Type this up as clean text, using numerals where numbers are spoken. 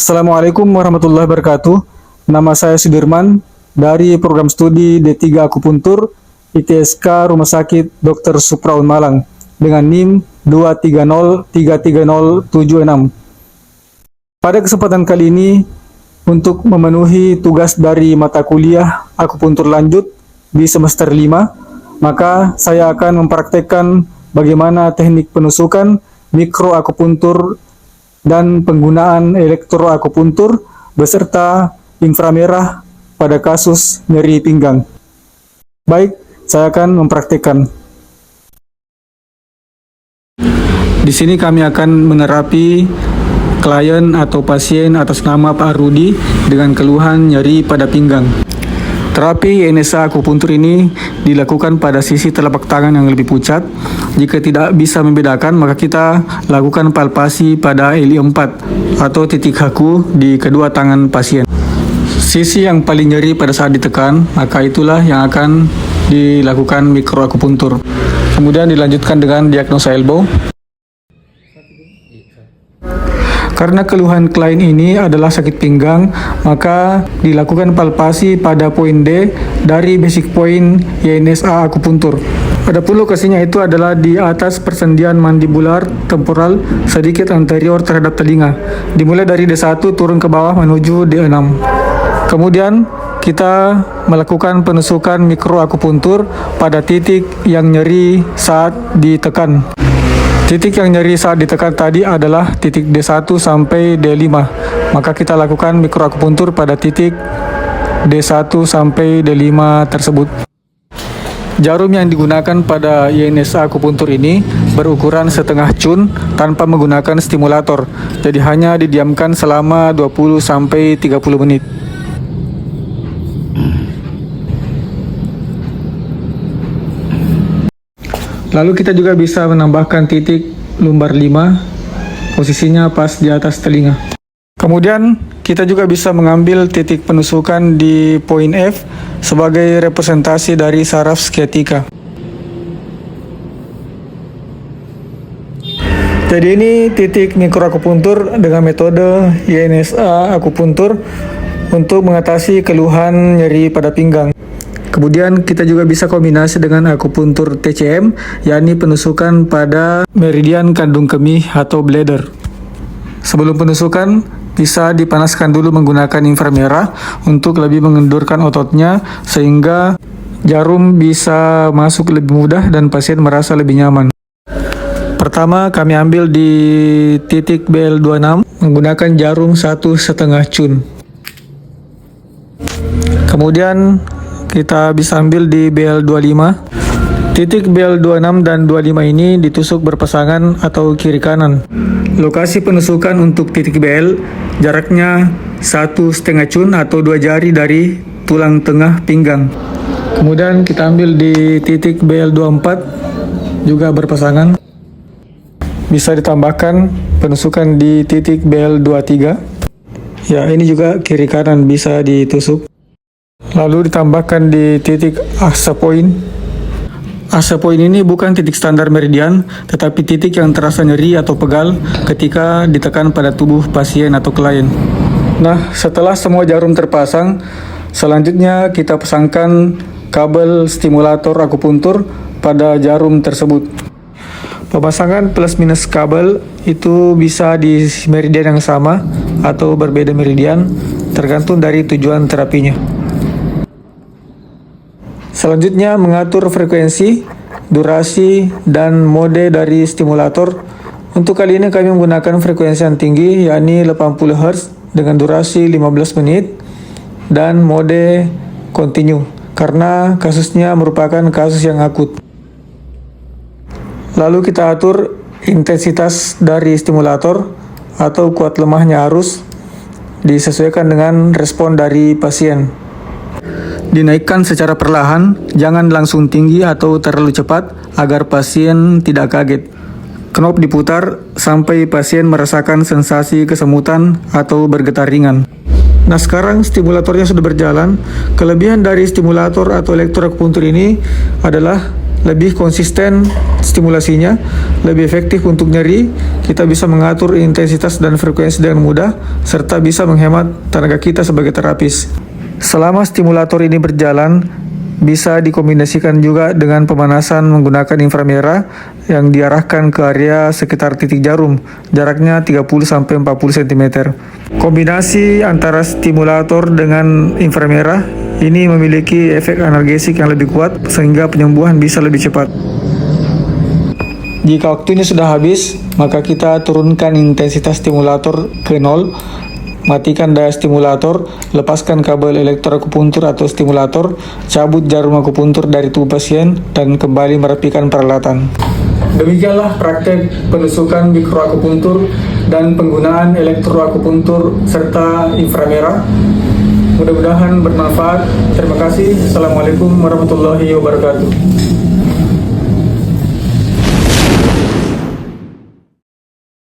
Assalamualaikum warahmatullahi wabarakatuh. Nama saya Sudirman dari program studi D3 Akupuntur ITSK Rumah Sakit Dr. Supraun Malang dengan NIM 230330706. Pada kesempatan kali ini, untuk memenuhi tugas dari mata kuliah akupuntur lanjut di semester 5, maka saya akan mempraktekkan bagaimana teknik penusukan, mikroakupuntur, dan penggunaan elektroakupuntur beserta inframerah pada kasus nyeri pinggang. Baik, saya akan mempraktekkan. Di sini kami akan menerapi klien atau pasien atas nama Pak Rudi dengan keluhan nyeri pada pinggang. Terapi NSA akupuntur ini dilakukan pada sisi telapak tangan yang lebih pucat. Jika tidak bisa membedakan, maka kita lakukan palpasi pada LI4 atau titik haku di kedua tangan pasien. Sisi yang paling nyeri pada saat ditekan, maka itulah yang akan dilakukan mikroakupuntur. Kemudian dilanjutkan dengan diagnosa elbow. Karena keluhan klien ini adalah sakit pinggang, maka dilakukan palpasi pada poin D dari basic point YNSA akupuntur. Adapun lokasinya itu adalah di atas persendian mandibular temporal sedikit anterior terhadap telinga. Dimulai dari D1 turun ke bawah menuju D6. Kemudian kita melakukan penusukan mikroakupuntur pada titik yang nyeri saat ditekan. Titik yang nyeri saat ditekan tadi adalah titik D1 sampai D5. Maka kita lakukan mikroakupuntur pada titik D1 sampai D5 tersebut. Jarum yang digunakan pada YNSA akupuntur ini berukuran setengah cun tanpa menggunakan stimulator. Jadi hanya didiamkan selama 20 sampai 30 menit. Lalu kita juga bisa menambahkan titik lumbar 5, posisinya pas di atas telinga. Kemudian kita juga bisa mengambil titik penusukan di poin F sebagai representasi dari saraf sciatica. Jadi ini titik mikroakupuntur dengan metode YNSA akupuntur untuk mengatasi keluhan nyeri pada pinggang. Kemudian kita juga bisa kombinasi dengan akupuntur TCM, yakni penusukan pada meridian kandung kemih atau bladder. Sebelum penusukan, bisa dipanaskan dulu menggunakan inframerah untuk lebih mengendurkan ototnya sehingga jarum bisa masuk lebih mudah dan pasien merasa lebih nyaman. Pertama, kami ambil di titik BL26 menggunakan jarum 1,5 cun. Kemudian kita bisa ambil di BL25. Titik BL26 dan 25 ini ditusuk berpasangan atau kiri kanan. Lokasi penusukan untuk titik BL jaraknya 1,5 cun atau 2 jari dari tulang tengah pinggang. Kemudian kita ambil di titik BL24 juga berpasangan. Bisa ditambahkan penusukan di titik BL23. Ya, ini juga kiri kanan bisa ditusuk. Lalu ditambahkan di titik asa point. Asa point ini bukan titik standar meridian, tetapi titik yang terasa nyeri atau pegal ketika ditekan pada tubuh pasien atau klien. Nah, setelah semua jarum terpasang, selanjutnya kita pasangkan kabel stimulator akupuntur pada jarum tersebut. Pemasangan plus minus kabel itu bisa di meridian yang sama atau berbeda meridian, tergantung dari tujuan terapinya. Selanjutnya mengatur frekuensi, durasi, dan mode dari stimulator. Untuk kali ini kami menggunakan frekuensi yang tinggi, yakni 80 Hz dengan durasi 15 menit dan mode continue, karena kasusnya merupakan kasus yang akut. Lalu kita atur intensitas dari stimulator atau kuat lemahnya arus, disesuaikan dengan respon dari pasien. Dinaikkan secara perlahan, jangan langsung tinggi atau terlalu cepat agar pasien tidak kaget. Knop diputar sampai pasien merasakan sensasi kesemutan atau bergetar ringan. Nah, sekarang stimulatornya sudah berjalan. Kelebihan dari stimulator atau elektroakupuntur ini adalah lebih konsisten stimulasinya, lebih efektif untuk nyeri, kita bisa mengatur intensitas dan frekuensi dengan mudah, serta bisa menghemat tenaga kita sebagai terapis. Selama stimulator ini berjalan, bisa dikombinasikan juga dengan pemanasan menggunakan inframerah yang diarahkan ke area sekitar titik jarum, jaraknya 30-40 cm. Kombinasi antara stimulator dengan inframerah ini memiliki efek analgesik yang lebih kuat sehingga penyembuhan bisa lebih cepat. Jika waktunya sudah habis, maka kita turunkan intensitas stimulator ke 0, matikan daya stimulator, lepaskan kabel elektroakupuntur atau stimulator, cabut jarum akupuntur dari tubuh pasien, dan kembali merapikan peralatan. Demikianlah praktek penusukan mikroakupuntur dan penggunaan elektroakupuntur serta inframerah. Mudah-mudahan bermanfaat. Terima kasih. Assalamualaikum warahmatullahi wabarakatuh.